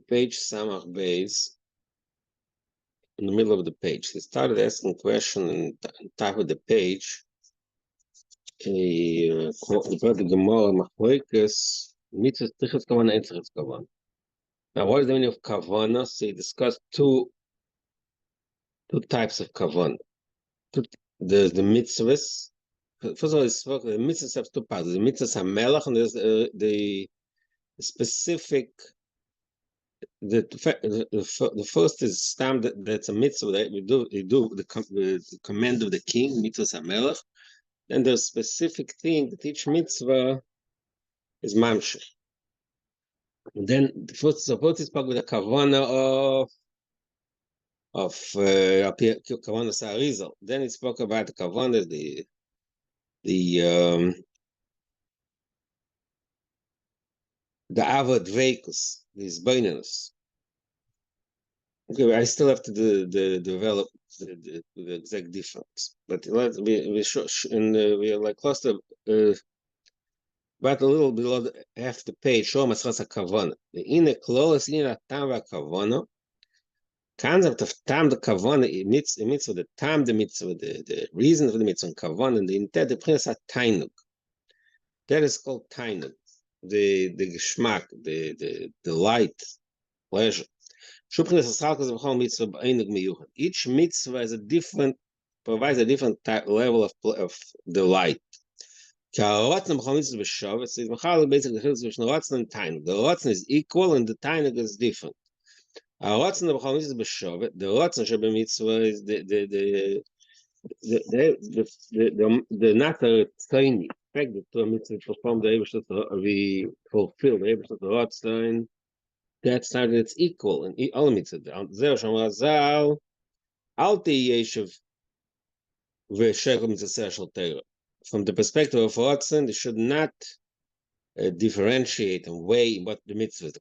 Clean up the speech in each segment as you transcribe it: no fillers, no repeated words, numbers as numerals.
page Samach base, in the middle of the page. He started asking a question in top of the page. He brought the Gemara Machloekes, Mitzvah Tichas Kavanah and Tichas Kavanah. Now, what is the meaning of Kavanah? So he discussed two types of Kavanah. There's the mitzvahs. First of all, the mitzvahs have two parts. The mitzvahs HaMelech, and there's the specific. The first is stam that's a mitzvah that we do the command of the king, mitzvahs HaMelech. Then there's specific thing that each mitzvah is mamshech. Then the first support is spoke with the kavana of kavana Sa'arizal. Then it spoke about the kavana, the avad veikus, these beinus. Okay, I still have to develop the exact difference, but we are like close to about a little below half the page. Show masras kavana. The inner close in tam kavana. Concept of tam the kavana mitzvah, the tam the mitzvah, the reason for the mitzvah kavana, and the intent the prince tainug. That is called tainug. The geschmack, the light, pleasure. Each mitzvah is provides a different level of delight. The rotzen is equal and the tainug is different. The rotzen shebemitzvah is the natar tiny. The fact that the mitzvah performed we fulfill the rotzen. That's not that it's equal in all mitzvah. From the perspective of Ratzon, they should not differentiate and weigh what the mitzvah is.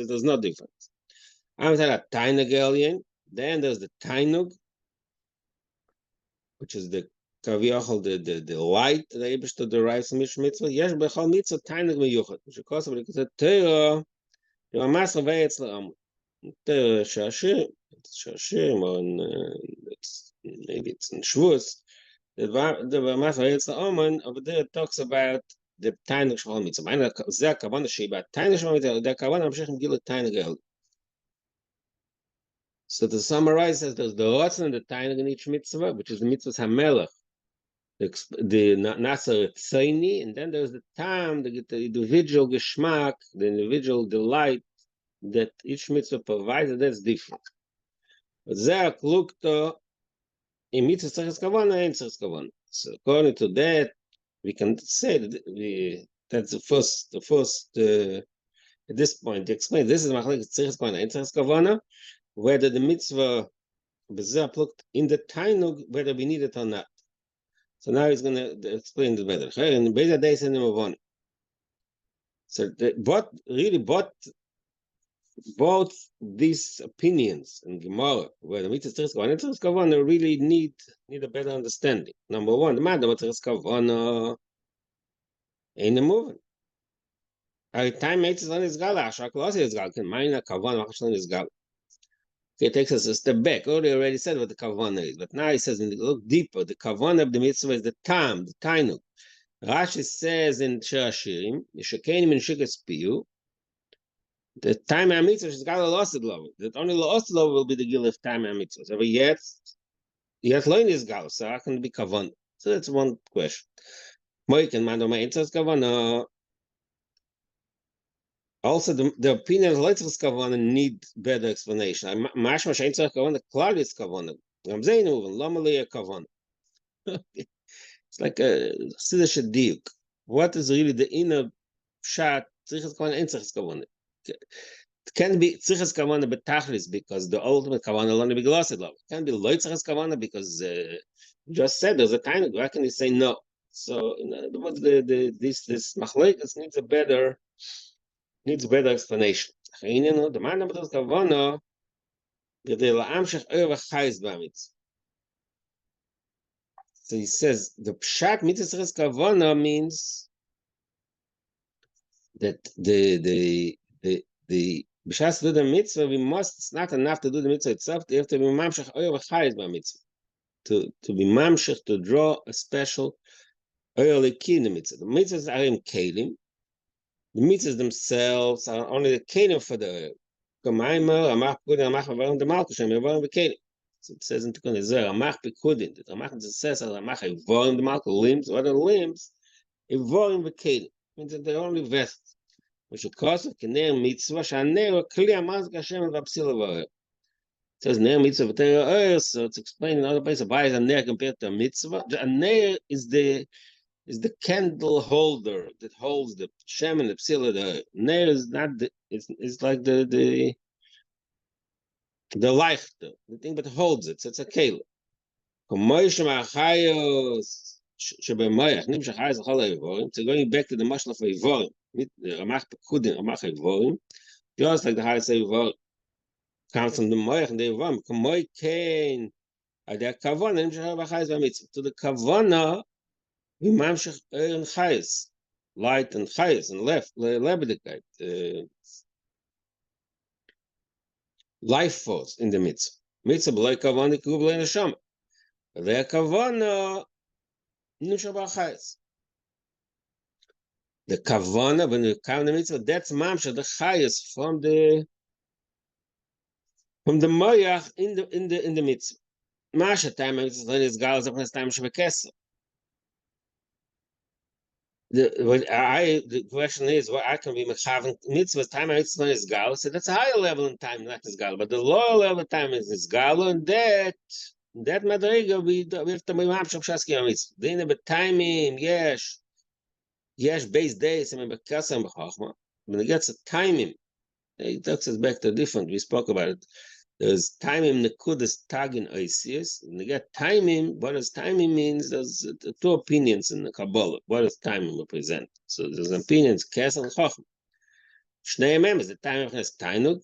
There's no difference. Then there's the tainug, which is the kaviyachol, the light that Eibishter derives from each mitzvah. Yesh bechol mitzvah tainug meyuchad. Which is because the Torah, the Mamas Reveitz le'am. Torah Shashir, or maybe it's in Shavuos. The Mamas Reveitz le'am over there talks about the tainug shechol mitzvah. Zeh kavanah sheba tainug shechol mitzvah. The kavanah amshech gila tainug el. So to summarize, there's the rotzen and the tainug in each mitzvah, which is the mitzvahs hamelech. The Nasser Tzaini, and then there's the time, the individual geschmack, the individual delight that each mitzvah provides, that's different. But there, klukto, in mitzvah tzarech kavana, and tzarech kavana. So according to that, we can say that that's the first. At this point, to explain this is machlekes tzarech kavana and tzarech kavana, whether the mitzvah bezeh plucked in the tainug, whether we need it or not. So now he's going to explain it better. So both these opinions in Gemara, where the mitzvah tzarech kavana and tzarech kavana really need a better understanding. Number one, the matter of tzarech kavana ain't a moving. Every time mitzvah is gala, ashak is gala. Can mine a kavana is gala. It takes us a step back. Already said what the kavana is, but now he says, look deeper. The kavana of the mitzvah is the tam, the tainuk. Rashi says in Shir Hashirim, "Yishakeinim in shikas piyu." The time mitzvah is got a lost level. That only lost level will be the gil of time mitzvah. So yet learn is gal. So how can it be kavana? So that's one question. Moik and Mandoma answers kavana. Also, the opinion of Leitzach's Kavanah need better explanation. Mashma Sheintzach Kavanah, Klar is Kavanah. Gamzein Uven, Lamalea Kavanah. It's like a Siddish Diuk. What is really the inner shot? Tzrichas Kavanah and Tzrichas Kavanah. It can be Tzrichas Kavanah betachlis because the ultimate Kavanah will only be glossed love. It can be Leitzach's Kavanah because just said there's a time. Why can you say no? So, in other words, this Machlekes needs better explanation. So he says the pshat mitzvah kavana means that the b'shas to do the mitzvah, it's not enough to do the mitzvah itself. You have to be mamshech oil v'chayis by mitzvah. To be mamshech, to draw a special oil in the mitzvah. The mitzvahs are in kelim. The mitzvahs themselves are only the kelim for the oil. So it says in Tikkun Ezer, Ramach Pikudin. The Ramach says Ramach Ivorim the Malka limbs. What are limbs? Ivorim v'kelim. Means that they're only vessels. Which of course Ner mitzvah shaner kli amaz Hashem v'apsil v'oel. It says Ner mitzvah v'teir oil. So it's explained in other places. Why is a Ner compared to a mitzvah? A Ner is the candle holder that holds the Shem and the psil of the oil. Ner is not the. It's like the leichter, the thing that holds it. So it's a kelim. So going back to the mashal of Ivorim, Ramach Pekudin, Ramach Ivorim, just like the Hayas Ivorim comes from the Moich and the Ivorim. Kamoi Kain, the Kavana, to the Kavana, we mamshech and Chayes, light and Chayes, and left, Lebedekite, life force in the mitzvah. Mitzvah b'loi Kavana, Kubla in the Shama. The Kavana, Nushabachais. The Kavana, when you count the mitzvah, that's mamsha, the chayas from the moyach in the mitzvah. Masha time is galas upon time shebekesa. The question is, what I can be mechaven mitzvah time is galas. So that's a higher level in time, not is galas, but the lower level time is galas, and that madriga we have to be mamsha b'shaski mitzvah. Then the timing, yes. Yes, base days, I mean, Bekasam B'chachma. When it gets a timing, it takes us back to different. We spoke about it. There's timing, Nekudas Tagin Oisius. When you get timing, what does timing means? There's two opinions in the Kabbalah. What does timing represent? So there's opinions, Kesel and Chachma. Shnei members, the timing has Tainug.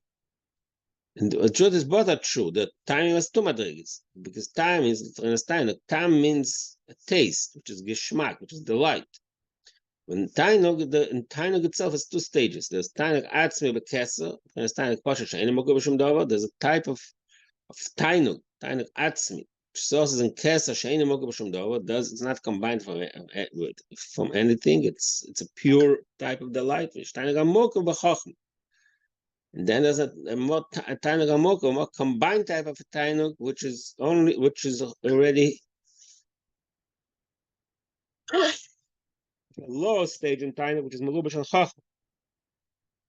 And the truth is both are true. The timing has two madrigas. Because time is, time means a taste, which is Geshmak, which is delight. When Tainug itself has two stages. There's Tainug Atzmi B'Keser, and there's Tainug Pasha She'enim Moku B'Shum Davar. There's a type of Tainug Atzmi, which sources in Keser She'enim Moku B'Shum Davar. It's not combined from anything. It's a pure type of delight. Which Tainug Amoku B'Chochm. And then there's a more Tainug Amoku, a more combined type of Tainug, which is already a lower stage in Tainug, which is Merubash and Chachma.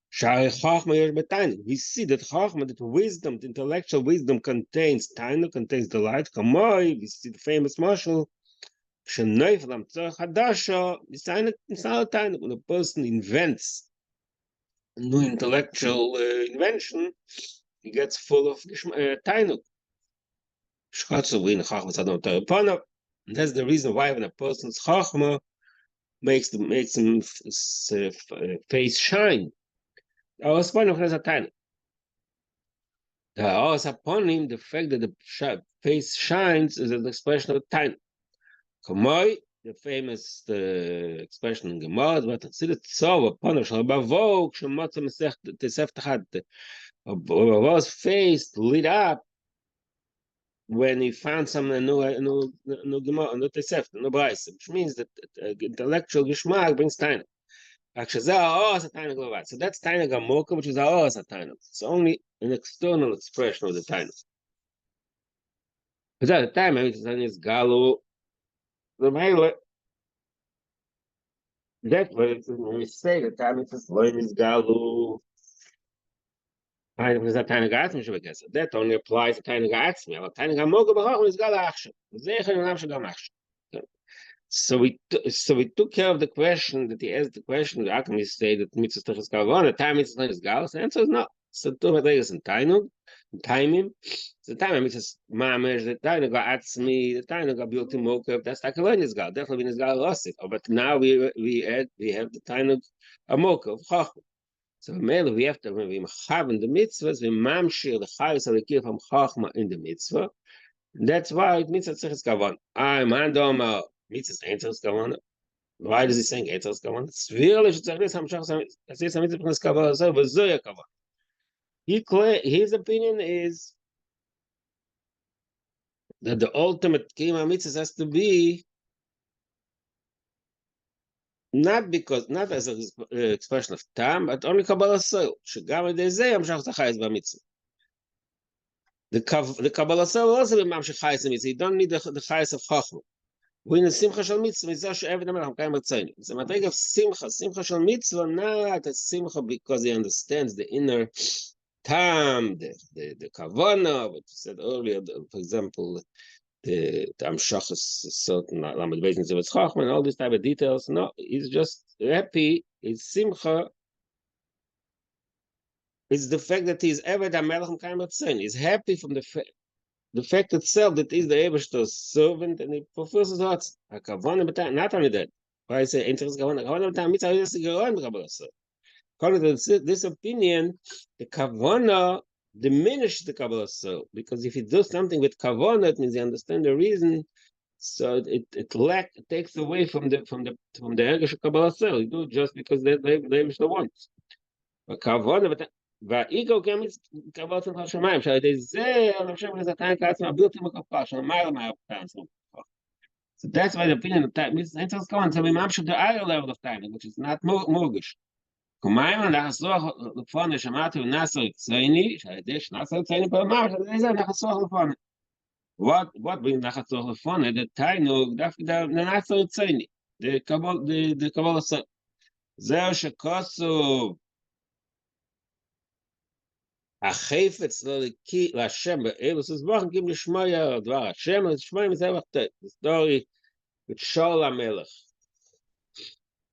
Shari Chachma Yesh B'Tainug. We see that Chachma, that wisdom, the intellectual wisdom contains Tainug, contains delight. Kamoi, we see the famous mashal. Shenoif Lam Tzorach Hadasha. It's not a Tainug. When a person invents a new intellectual invention, he gets full of Tainug. Shchatzu V'in Chachma Tzadam Terepana. And that's the reason why when a person's Chachma makes him face shine. The upon him, the fact that the face shines is an expression of time. Kamoi, the famous expression in Gemara, but consider tzov upon a shalbavok shemotza mesech tesef tachat. Bavok's face lit up when he found some new Gemara, new tesef, new brayse, which means that intellectual geshmak brings time. So that's Tainug Amoka, which is our Tainug. It's only an external expression of the Tainug. But at the time, it's Galu. That's what we say. The time it's Galu. That only applies to Tainug Atzmi. Tainug Amoka b'Chachma is Galu Achshav. So we took care of the question that he asked. The question how can we say that mitzvah is kavana? Time is galus. The answer is no. So two madrigas in Tainug, timing. The time mitzvah mamish. The Tainug atzmi. The Tainug abilti mokav. That's takalon is gal. Definitely is gal losik. But now we have the Tainug amokav chachma. So mainly we have to when we have in the mitzvahs we mamshir the chayus alikiv from chachma in the mitzvah. That's why it mitzvah tzrichas kavan. I'm handoma. Mitzvah's answer is kavanah. Why is he saying Eitz Kavan? It's really his opinion is that the ultimate Kiyum Mitzvah has to be not as an expression of time, but only Kabbalah Soil. שגם על ידי זה ימשך את החייס במצווה. The Kabbalah Soil also be ממשיך חייס במצווה. You don't need the חייס of Chachma. והנה שמחה של מצווה, מזה שעבד המלך מקיים רצינו. זה מדרגה שמחה של מצווה, not a simcha because he understands the inner time, the kavana, what you said earlier, for example, the Amshachas certain Lamed Beis Nitzavos Chachma and all these type of details. No, he's just happy. His simcha is the fact that he's ever the Melech Mekayim Ratzon. He's happy from the fact itself that he's the Ebershter's servant and he fulfills his heart. Not only that. Why I say interest Kavana b'tam mitzvah is the Geron b'Kabbalah. According to this opinion, the Kavana diminishes the Kabbalah soul, because if you do something with Kavana, it means you understand the reason, so it takes away from the Ergish of Kabbalah soul. You do it just because they wants. But Kavana, והאיגו גם קבלת של השמיים, שעל ידי זה, אני חושב לזכאי כעצמה, בלתי מקופח, שמיים מהפעם. So that's why the opinion of time is it's going to be much of the higher level of time, which is not mortgage. כמיים נחסוך לפונה, שמעתי ונסו יצייני, שעל ידי שנסו יצייני פעמם, שעל ידי זה נחסוך לפונה. What brings נחסוך לפונה? The תיינוג, דווקא נסו יצייני. The Kabbalah said, זהו שכוסו החפץ להשם באלוס הסבוכן, כי לשמוע דבר השם, לשמוע מזה וחטא. The story with Shaul HaMelech.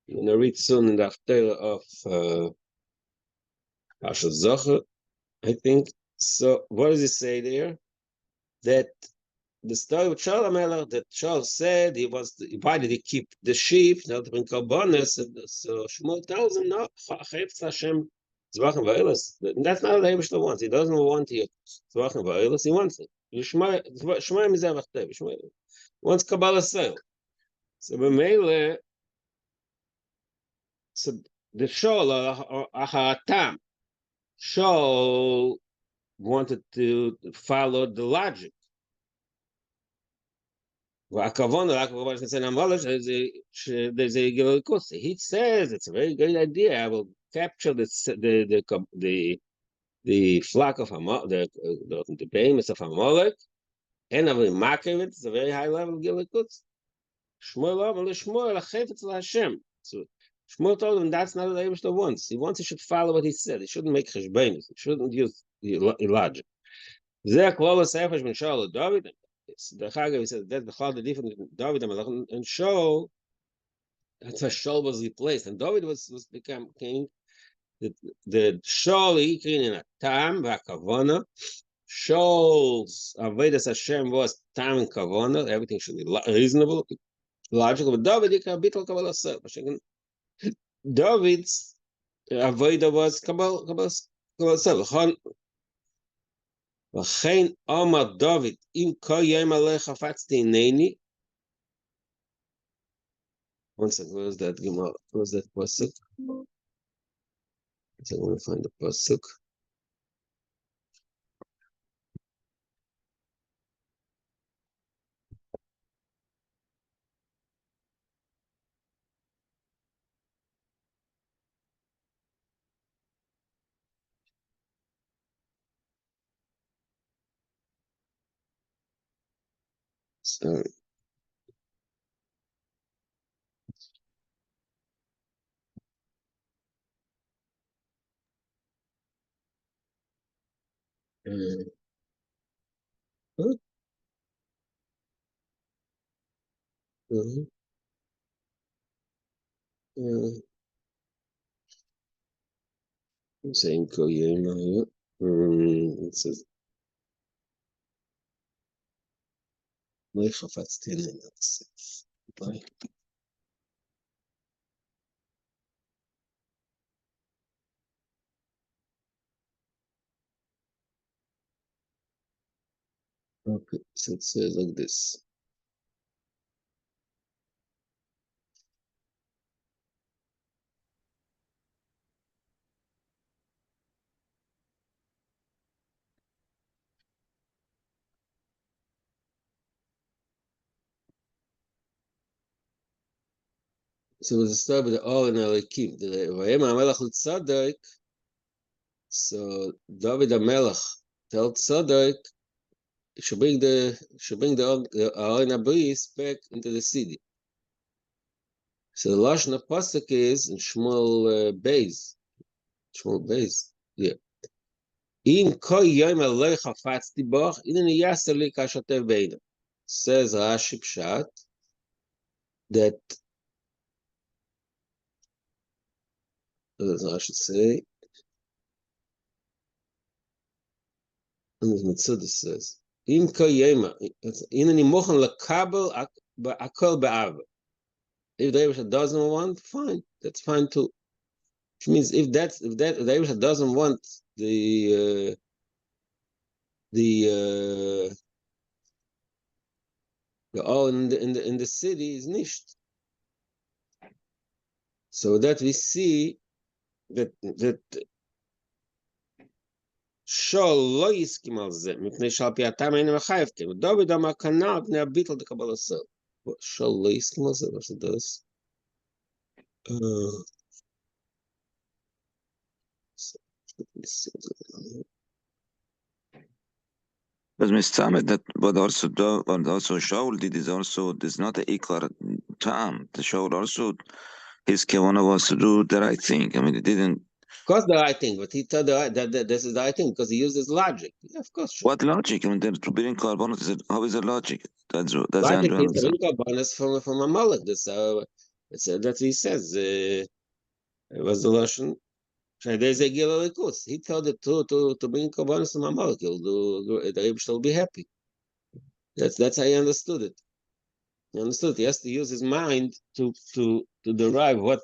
I'm going to read soon in the Haftarah of Parashat Zocher, I think. So what does he say there? That the story with Shaul HaMelech, that Shaul said why did he keep the sheep? Not to bring korbanos. So Shmuel tells him, no, Chayefetz Hashem Zvachim Va'elos. That's not what the Eibishter wants. He doesn't want your Zvachim Va'elos. He wants it. Shema Mizeh V'Chtev. He wants Kabbalah Soil. So b'meile, so the Shaul Aharatam, Shaul wanted to follow the logic. He says it's a very good idea. I will capture the flock of the behemoths of Amalek, and I will mark it. It's a very high level of Gilikus. So Shmuel told him that's not what the Eibishter wants. He wants he should follow what he said. He shouldn't make cheshbonos. He shouldn't use logic. The Chagav, he says that's the difference between David and Shaul. That's why Shaul was replaced, and David was become king. The Shaul he came in a tam v'akavana. Shaul's avodas Hashem was tam and kavana. Everything should be reasonable, logical. But David he can bittul kabbalah self. David's avodah was kabbalah self. V'chein Amar David im kol yom alei chafatzti hineni. One second, where is that Gemara? Where is that pasuk? I want to find the pasuk. Sorry. Saying Koyema. It says לא חפצתי לנצח. Okay, so it says like this. So it's a story with the Or and Elikim. So David HaMelech tells Tzadok should bring the Aaron Abris back into the city. So the lashon of pasuk is in Shmuel Beis. Shmuel Beis, yeah. In ko yom alei chafatzti boch, inen yaser li kashatev beinu. Says Rashi Pshat that, as Rashi say, and as Metzudah says, in ko yom, inen mochen lekabel akol be'ava. If the Rebbe doesn't want, fine, that's fine too. Which means if the Rebbe doesn't want the all in the city is nisht. So that we see that Shol lo yiskim al ze, mipnei shal pi atam ein mechayev ke. David amar kanal pnei abitul dekabel asel. Shol lo yiskim al ze, what it does? But Mr. that but also Shaul did is also there's not a ikar time. The Shaul also his kevana was to do the right thing. I mean, it didn't. Of course, the right thing, but he told that this is the right thing because he uses logic. Yeah, of course. Sure. What logic? I mean, to bring carbonate. How is the logic? That's logic is to bring carbonate from a mullet. That's what he says. It was the lashon. He told it to bring carbonate from a molecule. The Rebbe shall be happy. That's how he understood it. He understood. He has to use his mind to derive what.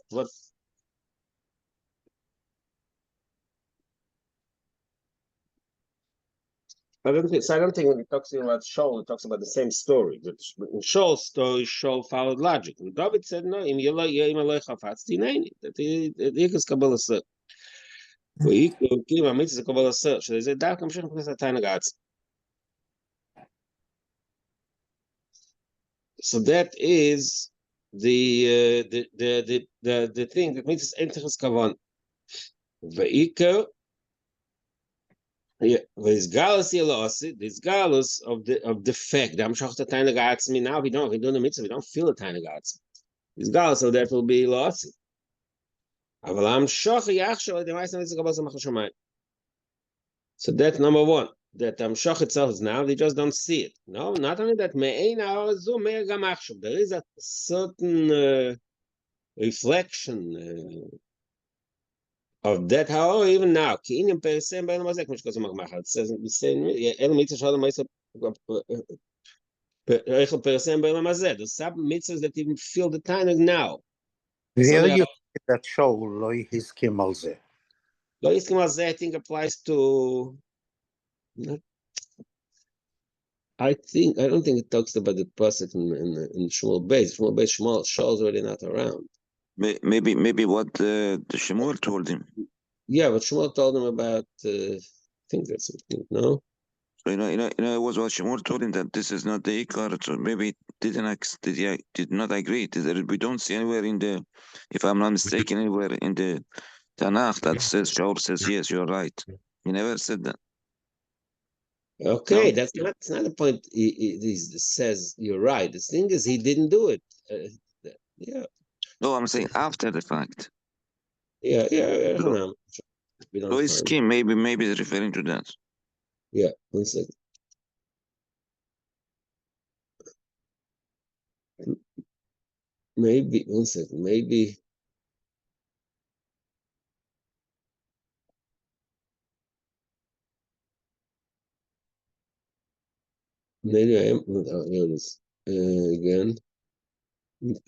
I don't think when he talks about Shaul, he talks about the same story. In Shaul's story, Shaul followed logic. And David said, no, that he is Kabbalah said. So that is the thing that means it's kavan. Ve'ikar, yeah, this galus of the fact that I'm shach the tiny gats me now we don't the mitzvah we don't feel the tiny gats. This galus so that will be lost. Avalam shach yachshel the mice mitzvah kabbalah machshamayim. So that's number one. That shach itself is now they just don't see it. No, not only that there is a certain reflection of that. How even now, it says the same. The sub mitzvahs that even feel the time now. Where you that show loy hiskim al ze? Loy hiskim al ze, I think applies to. I don't think it talks about the pasuk in Shmuel Beis. Shaul's already not around. Maybe what the Shmuel told him. Yeah, but Shmuel told him about. I think that's something. No. So it was what Shmuel told him that this is not the ikar. So maybe did not agree. We don't see anywhere in the, if I'm not mistaken, anywhere in the Tanakh that says Shaul says yes, you're right. He never said that. Okay, no? That's not the point. He says you're right. The thing is, he didn't do it. Yeah. No, I'm saying after the fact. Yeah. So his scheme, maybe is referring to that. Yeah, 1 second. Maybe 1 second. Maybe. Maybe I am. Here it is. Again. That's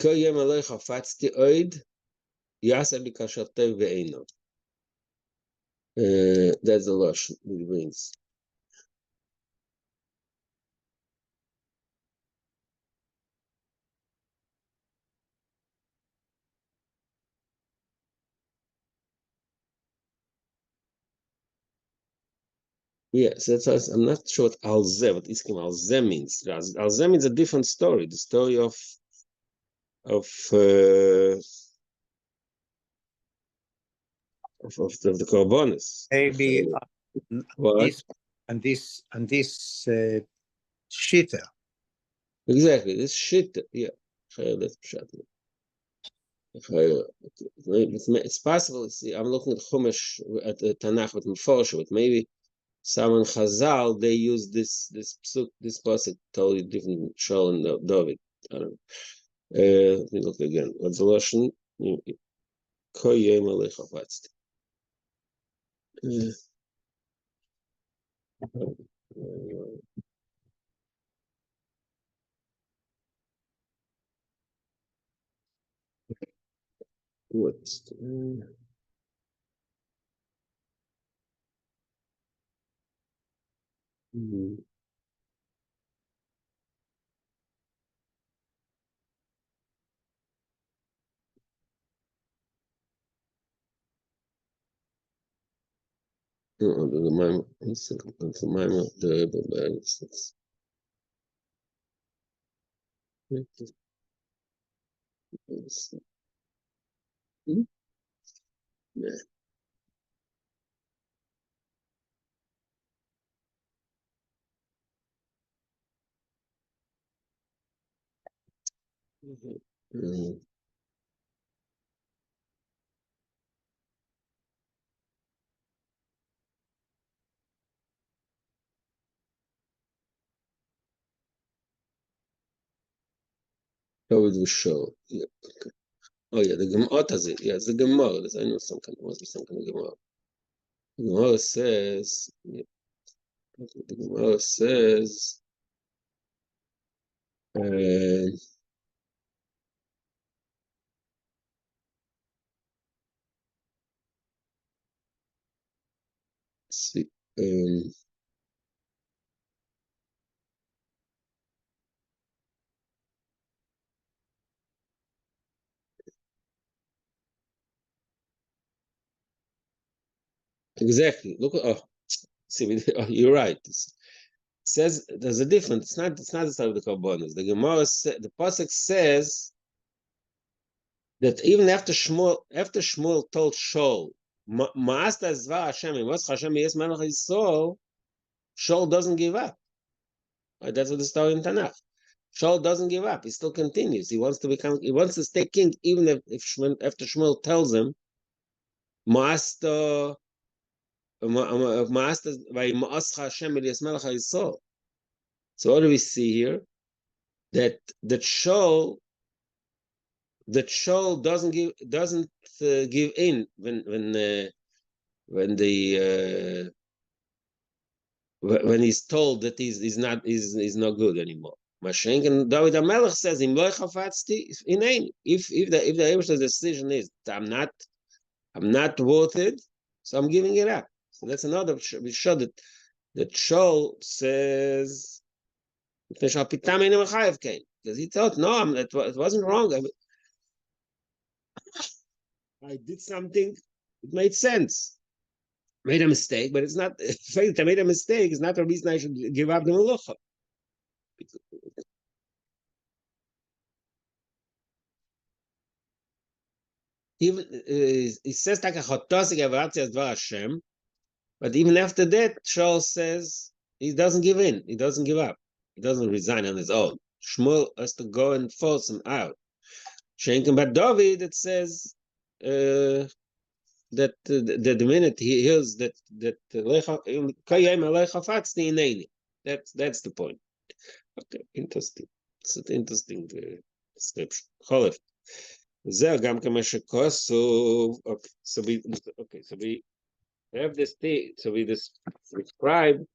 the lush it brings. Yes, that's why I'm not sure what Alzeh, what Iskim Alzeh means. Alzeh means a different story. The story of the korbanos. Maybe What? this shitter. Exactly, this shit. Yeah, that's pshat. It's possible. See, I'm looking at Chumash at the Tanakh with Meforsha, but maybe some in Chazal they use this psuk, this pasuk totally different show in David. I don't know. Let me look again. What's the Lashon? Koyem alecha fatzti. What's the Maimon? The Maimon, David was show. Yeah. Okay. Oh yeah, the Gemara does it. Yeah, it's the Gemara. I know some kind. Must be some kind of Gemara. The Gemara says. Yeah, the Gemara says. See. Exactly. Look. Oh, see. Oh, you're right. It says there's a difference. It's not. It's not the side of the Karbonos. The Gemara. The pasuk says that even after Shmuel told Shaul, Ma'asta zvar Hashem, Moscha Hashem yes Melech Yisrael, Shaul doesn't give up. Right, that's what the story in Tanakh. Shaul doesn't give up. He still continues. He wants to stay king, even if after Shmuel tells him, Ma'asta Ma'ascha Hashem yes Melech Yisrael. So what do we see here? That Shaul doesn't give in when he's told that he's not good anymore. Mashenk and David HaMelech says, "Im lo chafatzti inein." If the Eibusher's decision is I'm not worth it, so I'm giving it up. So that's another. We show that Shaul says because he thought no, it wasn't wrong. I did something. It made sense. Made a mistake, but it's not. The fact that I made a mistake is not a reason I should give up the melucha. Even he says like a chotosik evatzia dvar Hashem, but even after that, Shaul says he doesn't give in. He doesn't give up. He doesn't resign on his own. Shmuel has to go and force him out. Shenkin but David, it says that the minute he hears that that's the point. Okay, interesting. It's an interesting description. Cholef. Okay, so we have this thing. So we describe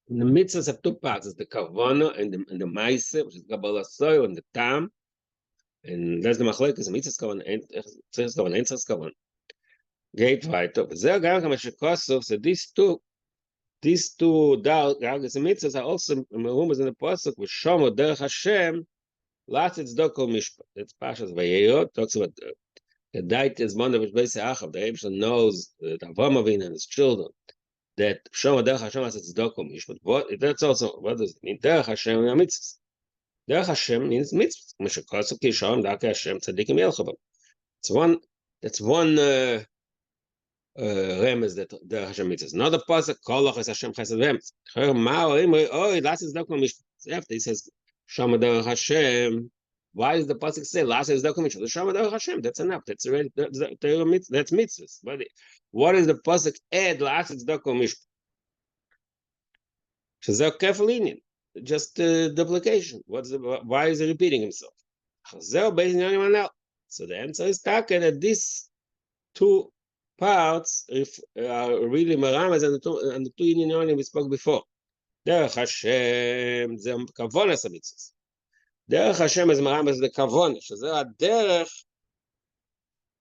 in the mitzvahs of two parts: is the kavana and the ma'ase, which is Kabbalah soil and the tam, and that's the machlekes mitzvahs kavan and tzrichas kavan and tzrichas kavan. Geht weiter. So these two dargos and mitzvahs are also merumas in the pasuk with Shomo derech Hashem. Last it's doko mishpat. It's Pashas Vayeyot talks about the diet is one of which basically Achav. The Eibusher knows the Avraham Avinu and his children that Shomo derech Hashem has its doko mishpat. That's also what does it mean? Derech Hashem mitzvahs. Derech Hashem means mitzvahs. Meshakos Kisharim Darkei Hashem Tzadikim Yelchabam. That's one remez that Derech Hashem mitzvahs. Another pasuk Kolach is Hashem Chesed V'Emes. Last is Dakom Mishpat. After he says Shama Derech Hashem. Why does the pasuk say last is Dakom Mishpat? Shama Derech Hashem. That's enough. That's already that's mitzvahs. But what is the pasuk add last is Dakom Mishpat? Shazak Kefal Inyan. Just duplication. Why is he repeating himself? So the answer is taka that these two parts are really maramas and the two Indian we spoke before. Derech Hashem זה כוונס המצווה. דרך Hashem is maramas the כוונס, שזה הדרך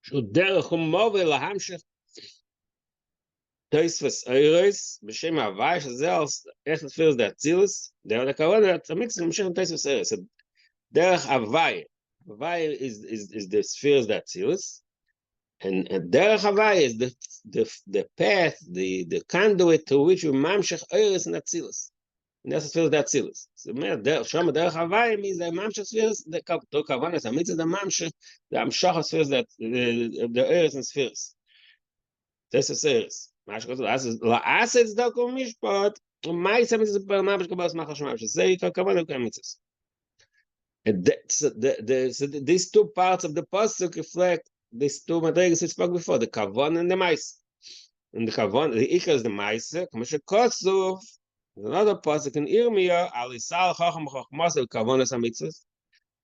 שהוא דרך ומוביל להמשך Toisvus Eures, B'Shem Havai, שזה איך תפילס דאצילוס, דרך הכוונה, המצווה ממשיך עם Toisvus Eures. דרך Havai, Havai is the spheres דאצילus, and דרך Havai is the path, the conduit to which we mamshech Eures in Atzilus. And that's the spheres דאצילus. So, שם דרך Havai means the mamshech spheres, the כוונה, המצווה the mamshech, the המשך spheres, the Eures and spheres. Toisvus Eures. La'asets Dakom Mishpat, Ma'aseh mitzvahs b'Mamish Kabbalas Machal Shemaim. Say Kavanah K'am mitzvahs. And these two parts of the pasuk reflect these two madrigas we spoke before, the Kavanah and the Ma'aseh. And the Kavanah, the Ikar is the Ma'aseh. K'moshe Kosov, another pasuk in Yirmiyah, Alisal Chacham Chachmas Kavanah mitzvahs.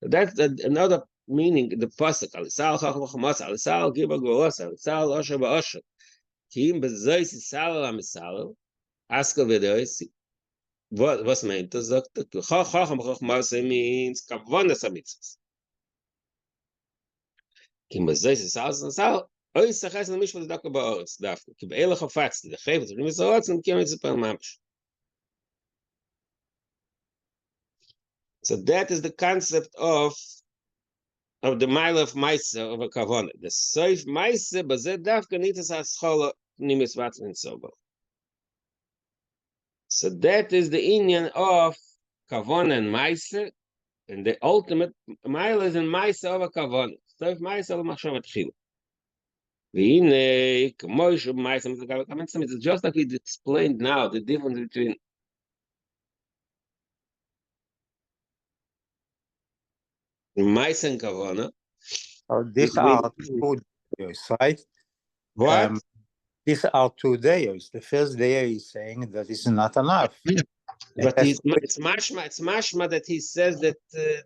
That's another meaning. The pasuk Alisal Chacham Chachmas, Alisal Giba Goros, Alisal Osher Ba'Osher. Kim bezois salal am salal asko vedois was meint das sagt chacham chachmas means kavonas mitzvos kim bezois salal oi sachas na mishvat dak baos daf ki be'el khafatz de khayf de misawat und kim es per mamsh. So that is the concept of the mile of Maisa of a Kavana. The Seif Maisa, but that Dafka Nitas Haschola Nimis Vatzin Sobo. So that is the Inyan of Kavana and Maisa, and the ultimate mile is in Maisa of a Kavana. Seif Maisa of Machshavat Chila. V'ine, K'moish of Maisa, it's just like we explained now, the difference between Maisa and Kavana. These are two days, right? What? These are 2 days. The first day is saying that it's not enough. But it's mashma that he says that the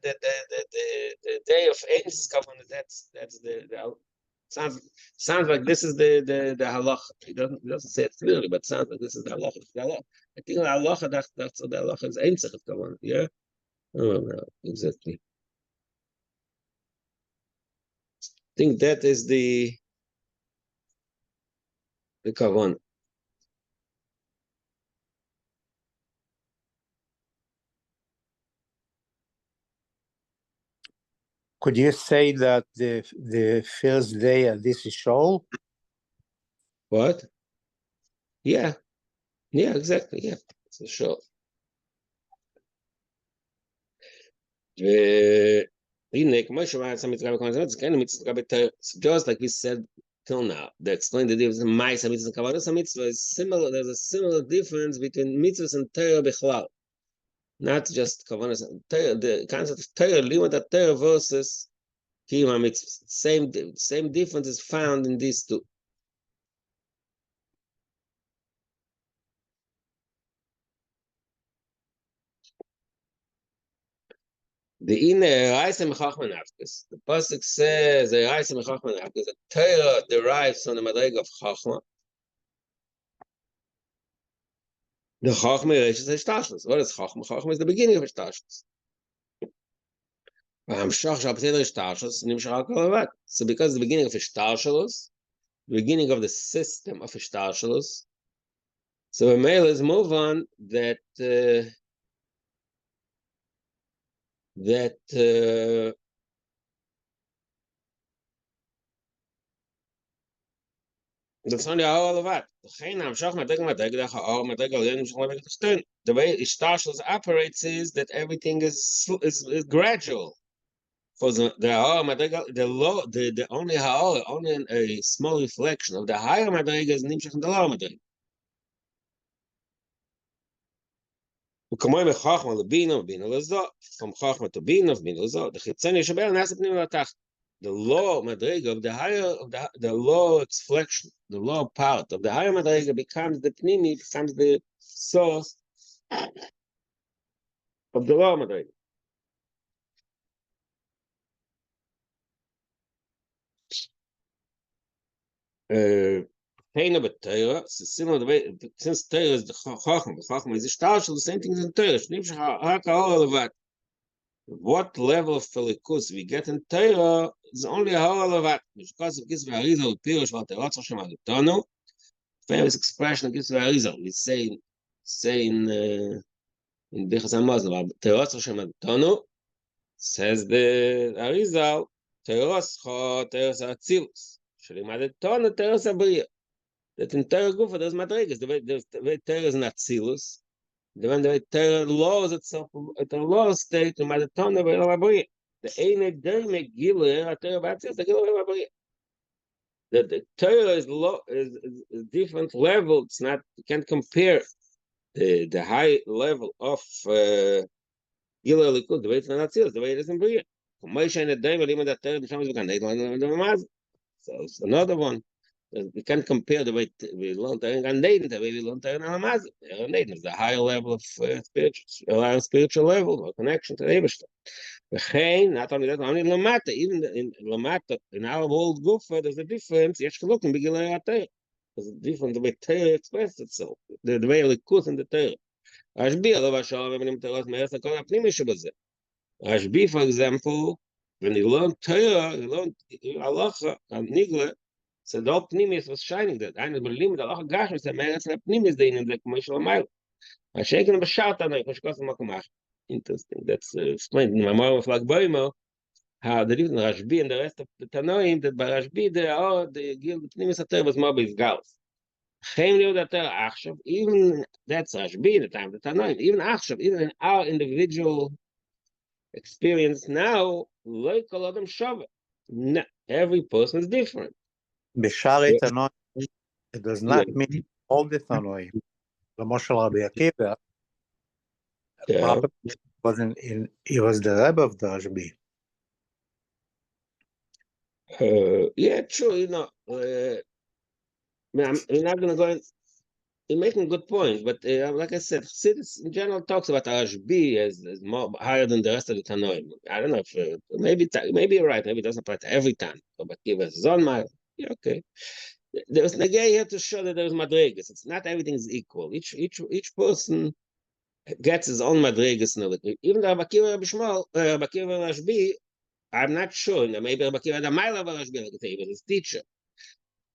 day of Eins is Kavana. That's the sounds like this is the halacha. He doesn't say it clearly, but sounds like this is the halacha. I think the halacha that's the halacha is Eins of Kavana. Yeah, I don't know exactly. I think that is the Kavana. Could you say that the first day of this is Shol? What? Yeah, exactly. Yeah, it's a show. Just like we said till now, they explained the difference. Ma'aseh mitzvahs and kavanas mitzvah is similar. There's a similar difference between mitzvahs and Torah bichlal, not just kavanas. The concept of Torah, limud Torah versus kiyum mitzvahs. Same difference is found in these two. The pasuk says the Torah derives from the madreg of Chachma. The Chachma is Hishtashlus. What is Chachma? Chachma is the beginning of Hishtashlus. So because the beginning of Hishtashlus, the beginning of the system of Hishtashlus, so we may let's move on that That's only all of that. The way Ishtash operates is that everything is gradual. For the low, the only ha'or, only a small reflection of the higher madrega is nimshach in the lower madrega. וכמו מחוכמה לבינה ובינה לזו, from חוכמה to בינה ובינה לזו, the חיצוני שבל נעשה פנימה לתחת. The low madrega of the higher, of the low flexion, the low part of the higher madrega becomes the pnimi, becomes the source of the lower madrega. But Torah, similar the way, since Torah is the Chachma is the Shtal, the same thing as in Torah. What level of Felikus we get in Torah is only a whole of because of Gisva Arizal, Pirush, Valterotza Shemaritonu, famous expression of Gisva Arizal, we say in Bichas HaMazal, Valterotza Shemaritonu, says the Arizal, Teroscha, Teros Atzilus, Shalimadet Tonu, Teros Abriya. That in Torah Gufa there's madrigas. The way Torah is not silus. The way Torah laws itself at a low state to madatona v'elabriya. The Eine Derme Gilu Torah Batzil the Gilu Elabriya. That the Torah is low is different level. It's not, you can't compare the high level of Gilu Elikud the way it's not silus, the way it is in Briya. So it's another one. We can't compare the way we learn Torah in Gan Eden, the way we learn Torah in Hamaz. Gan Eden is the higher level of spiritual level or connection to the Eibishter. Not only that, only Lamata, even in Lamata, in our world Gufa, there's a difference. Yesh look in Bigilei Torah. There's a difference the way Torah expresses itself, the way Likus in the Torah. Ashbi, Allah Vashalom, when him Torah Meres HaKol HaPnimi Shebazeh. Ashbi, for example, when you learn Torah, you learn Halacha, Nigla. So the Pnimis was shining that. I know believe that Allah Gash was a man that's Pnimis the in the commercial mile. I shaken him a shout on it, interesting. That's explained in my mom of like Boimo, how the different Rashbi and the rest of the Tanoim, that by Rashbi the guild Pnimis at was more with Gals. Even that's Rashbi the time the Tanoim, even Achshav, even in our individual experience now, like a lot of them shove it. Every person is different. בשאר תנועים, it does not mean all the תנועים. למשל רבי עקיבא, he was the Rebbe of the Rashbi. Yeah, true. You know, we're not going to go in. You're making a good point, but like I said, Chassidus in general talks about Rashbi as more higher than the rest of the Tanoim. I don't know if maybe you're right. Maybe it doesn't apply to every time. But give us Zonmai. Yeah, okay. There was Negei here to show that there was madrigas. It's not everything is equal. Each person gets his own madrigas. Even the Rabbi Akiva Rashbi, I'm not sure. Maybe Rabbi Akiva had a mile of Rashbi, like I say, he was his teacher.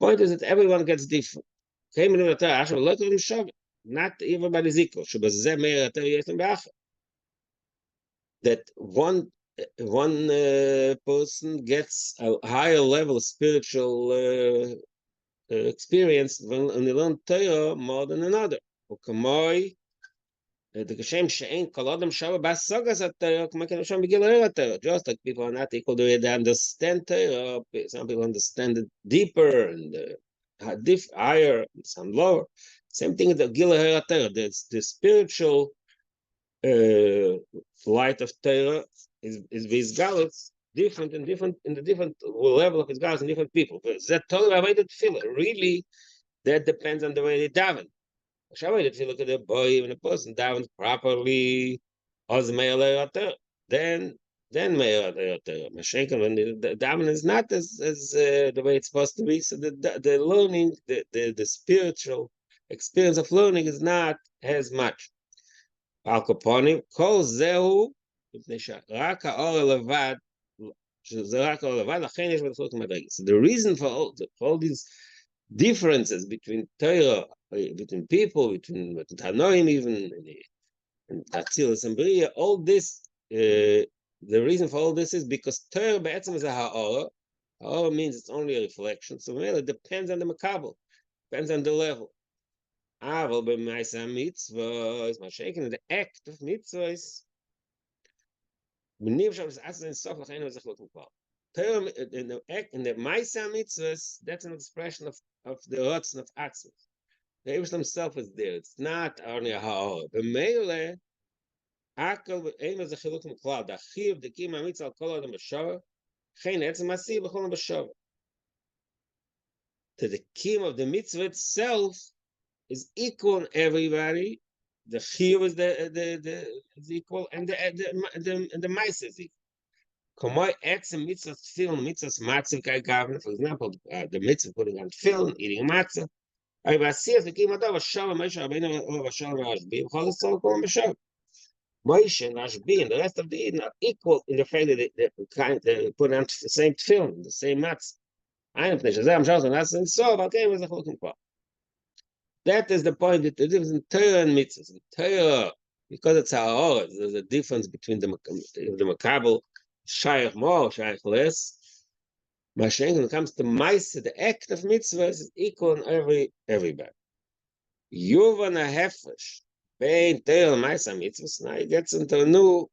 Point is that everyone gets different. Not everybody's equal. That one person gets a higher level of spiritual experience when they learn Torah more than another. Just like people are not equal to it, they understand Torah. Some people understand it deeper and higher, some lower. Same thing with the Gilei Torah. The spiritual light of Torah is Vizgalit different in the different level of Vizgalit in different people. That Torah avoided tefillah. Really, that depends on the way they daven. If you look at the boy, when a person davens properly, then Meir Mashenka, when the daven is not as the way it's supposed to be, so the learning, the spiritual experience of learning is not as much. Al Kaponim, Kol Zehu, Raka Or Levad, so the reason for all these differences between Torah, between people, between Tanoim, even and Tatzilus and Bria, all this, the reason for all this is because Torah be'etzem is a ha'ora. Ha'ora means it's only a reflection, so it depends on the makabel. Depends on the level. Aber bei Maisa Mitzvah is Mashiach, the act of Mitzvah is in the Maisa Mitzvahs, that's an expression of the Ratzon of Atzmut. The Eibush himself is there. It's not only a Ha'or. The Meile, Akel, Eim is a Chiluk M'klal, the Achiv, the Kim HaMitzvah, Al Kol Adam B'Shava, Chen Etzem Asih, B'chol Adam B'Shava. To the Kim of the Mitzvah itself is equal in everybody. The Chiv is is equal, and the Maisa is equal. Komoi etzem mitzvahs tefillin, mitzvahs matzah kai gavna. For example, the mitzvah putting on tefillin, eating matzah. I vasiyas v'kim adav v'shav Moshe Rabbeinu v'shav Rashbi v'chol tzol kol v'shav. Moshe and Rashbi and the rest of the Eden are equal in the fact that they put on the same tefillin, the same matzah. That is the point. That the difference in Torah and mitzvahs. In Torah, because it's our there's a difference between the makabel. Shaykh more, shaykh less. Mashiach, when it comes to Maisa, the act of mitzvahs is equal in everybody. Yuvan a hefresh, bein teil Maisa mitzvahs. Now he gets into a new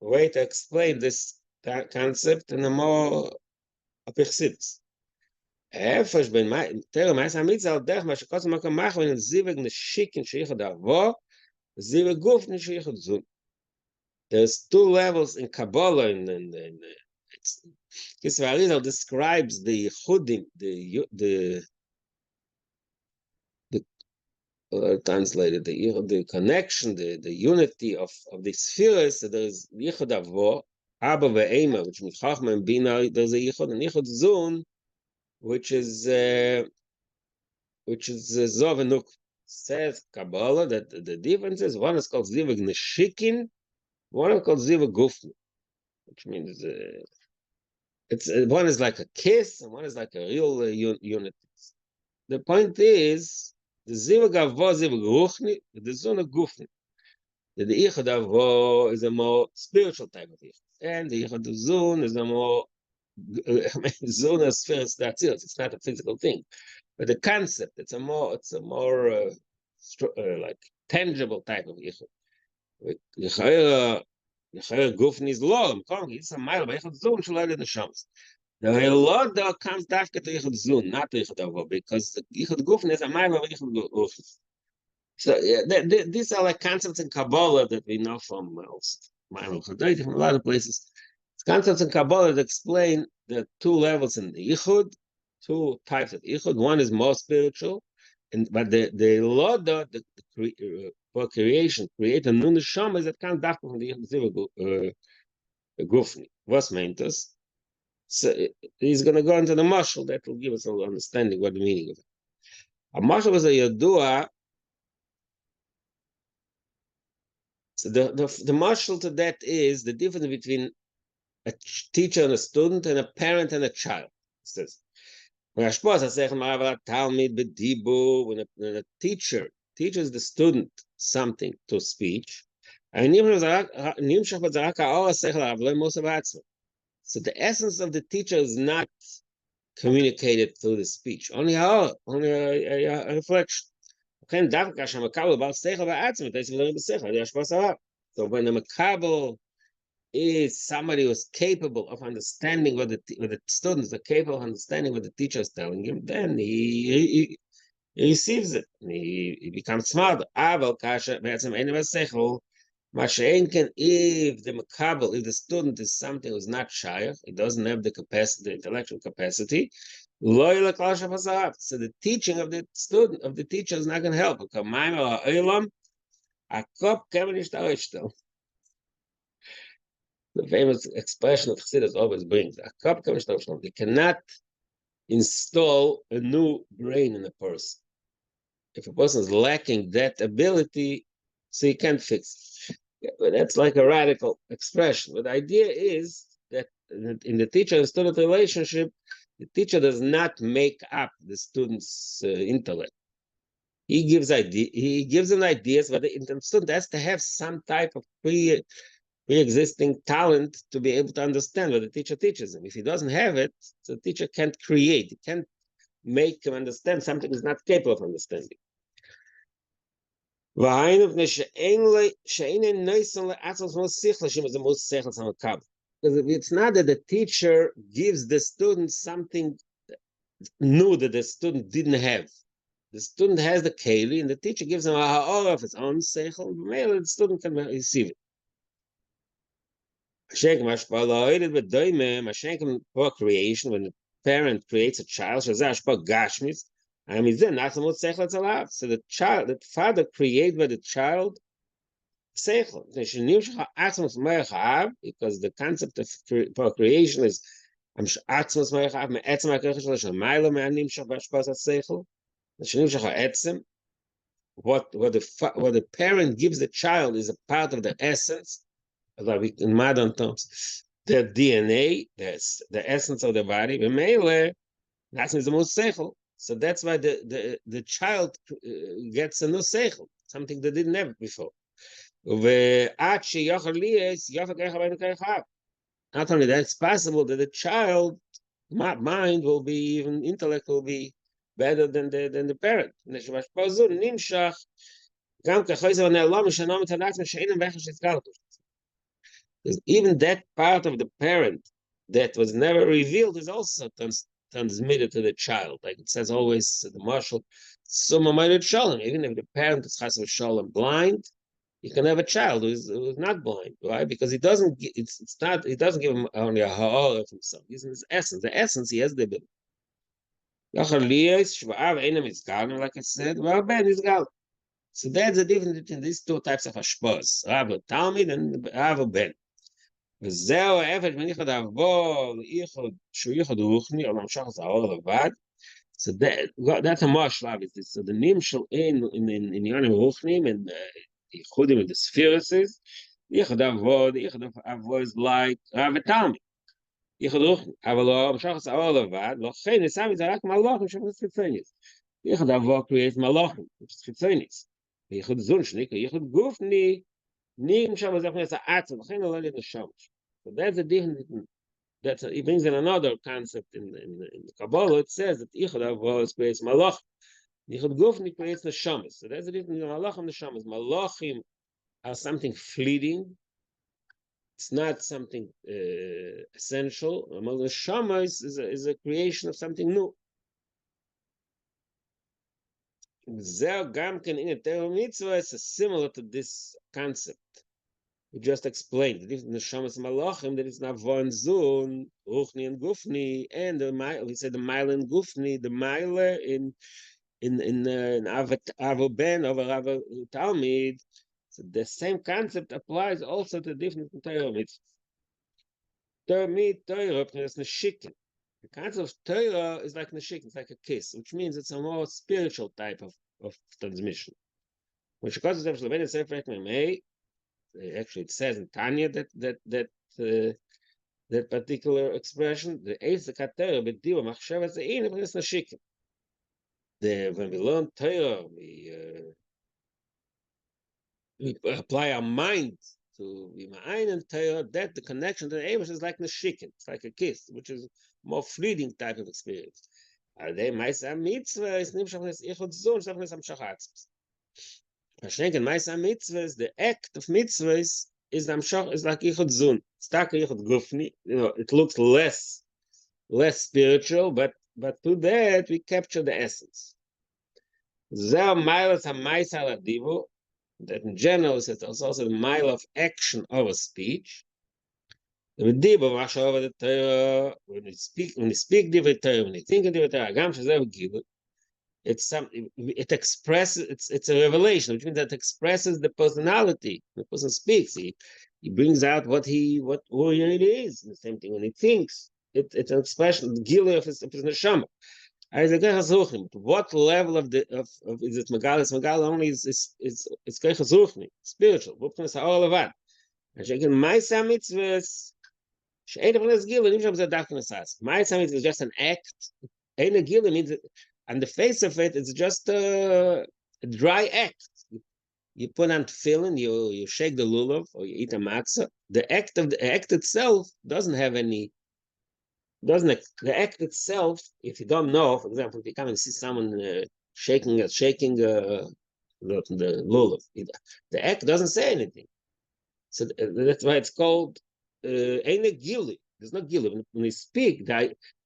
way to explain this concept in a more apexidus. Hefresh bein teil Maisa mitzvah al derech mashakos makam machvin zivig neshikin sheichad avo, zivig guf neshichad zun. There's two levels in Kabbalah, and this Arizal describes the chudim, translated the connection, the unity of the spheres. So there's Yichud Avo, Abba ve'Ema, which means Chachma and Bina. There's a Yichud, and Yichud Zun, which is Zov and Nuk. Says Kabbalah that the difference is one is called Zivig Neshikin. One is called Ziva Gufni, which means one is like a kiss and one is like a real unity. The point is the Ziva Gavo Ziva Guchni, the Zuna Gufni. The Ichad Avo is a more spiritual type of Ichad, and the Ichad Zun is a more Zuna spheres. That's it. It's not a physical thing, but the concept it's a more like tangible type of Ichad. Yechayah Gufni is law. It's a mile by Yichud Zun Shalai the Shams. The law comes dafka to Yichud Zun, not to Yichud Avo, because the Yichud Gufni is a mile by Yichud Gufni. So these are like concepts in Kabbalah that we know from from a lot of places. It's concepts in Kabbalah that explain the two levels in the Yichud, two types of Yichud. One is more spiritual, but the law for creation, create a new neshama that comes back from the Gufni. What's meant us? So he's going to go into the mashal that will give us a little understanding what the meaning of it. A mashal was a yadua. So the mashal to that is the difference between a teacher and a student and a parent and a child. It says when a teacher teaches the student something to speech, so the essence of the teacher is not communicated through the speech, only a reflection. So when the makabel is somebody who is capable of understanding what the students are capable of understanding what the teacher is telling him, then he receives it. He becomes smarter. If the makabel, if the student is something who's not shiur, it doesn't have the capacity, the intellectual capacity, so the teaching of the student, of the teacher, is not going to help. The famous expression of Chassidus always brings, they cannot install a new brain in a person. If a person is lacking that ability, so he can't fix it. Yeah, but that's like a radical expression. But the idea is that in the teacher and student relationship, the teacher does not make up the student's intellect. He gives them ideas, but the student has to have some type of pre-existing talent to be able to understand what the teacher teaches him. If he doesn't have it, the teacher can't create. He can't make him understand something he's not capable of understanding. Because it's not that the teacher gives the student something new that the student didn't have. The student has the keli, and the teacher gives him a ha'or of his own seichel. The student can receive it. Procreation, when the parent creates a child, so the child, the father creates by the child seichel. Because the concept of procreation is what the parent gives the child is a part of the essence, like in modern terms, the DNA, the essence of the body. That's the most seichel. So that's why the child gets a new seichel, something they didn't have before. Not only that, it's possible that the child mind will be, even intellect will be better than the parent. Even that part of the parent that was never revealed is also transmitted to the child. Like it says always, the marshal, even if the parent is chas v'sholem blind, you can have a child who's not blind, right? Because it doesn't. It's not. It doesn't give him only a ha'or of himself. He's in his essence. The essence, he has the ability. Like I said, well, Ben is gal. So that's the difference between these two types of hashpos: Rav Talmid and Rav Ben. וזהו ההפך בין ייחוד אבו לייחוד שהוא ייחוד רוחני, או למשוך את האור לבד. So that's a more Slavic. So the nimshal in Yonim Ruchnim and Yichudim and the spheres is Yichud Avod. Yichud Avod is like Rav Talmid. Yichud Ruchnim. Avalo Mshachas Aor Levad. Lochein Esam is Arak Malachim Shemus Chitzonis. Yichud Avod creates Malachim, which is Chitzonis. Yichud Zun Shnika Yichud Gufni. Nim Shabbos Zechnes Atzah. Lochein Oled Neshamash. So that's the difference. He brings in another concept in the Kabbalah. It says that Yichud Avos creates Malach, Yichud Gufni creates the Shamas. So that's the difference between Malach and the Shamas. Malachim are something fleeting. It's not something essential. The Shamas is a creation of something new. Zer Gamken in a Torah mitzvah is similar to this concept. We just explained that in the Shamas Malachim there is not one Zun, Ruchni and Gufni, and we said the Mile and Gufni, the Mile in Avo Ben over Avo Talmid. So the same concept applies also to different Torah mitzvahs. Torah is neshikin. The concept of Torah is like neshikin, it's like a kiss, which means it's a more spiritual type of transmission. Which causes actually, it says in Tanya that particular expression. The when we learn Torah, we apply our mind to be ma'ayin and Torah. That the connection to the Eibush is like neshikin. It's like a kiss, which is more fleeting type of experience. They ma'isa mitzvah is nimshach ichod zon shachnes amshach atzmos. Verschenken Maisa mitzvahs, the act of mitzvahs is like Yichud Zun. It's like Yichud Gufni. It looks less spiritual, but to that we capture the essence. Zer Milas HaMaisa Ladivo, that in general it's also the mile of action over speech. The Divo Masha over the Torah, when you speak Divrei Torah, when you think of Divrei Torah, Agam Shazev Gilut. It expresses, it's a revelation, which means that it expresses the personality. The person speaks, he brings out who he really is. The same thing when he thinks, it's an expression, the gilui of his neshama. What level of is it Magalis? Magal only is Keichas Ruchni, spiritual. Ma'isa mitzvahs, Ma'isa is just an act. Eine Gilui means on the face of it, it's just a dry act. You put on tefillin, you shake the lulav, or you eat a matzah. The act itself doesn't have any doesn't, the act itself, if you don't know, for example, if you come and see someone shaking the lulav, the act doesn't say anything. So that's why it's called ain't a gili. There's no gili. When you speak,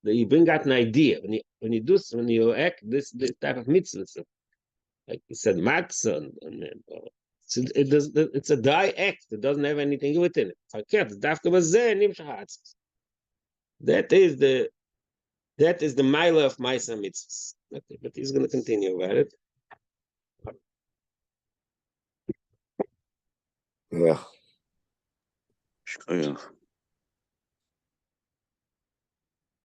you bring out an idea. When you act this type of mitzvah, like you said, matzah, so it's a dry act. It doesn't have anything within it. That is the mila of Maisa mitzvahs. Okay, but he's going to continue about it. Yeah.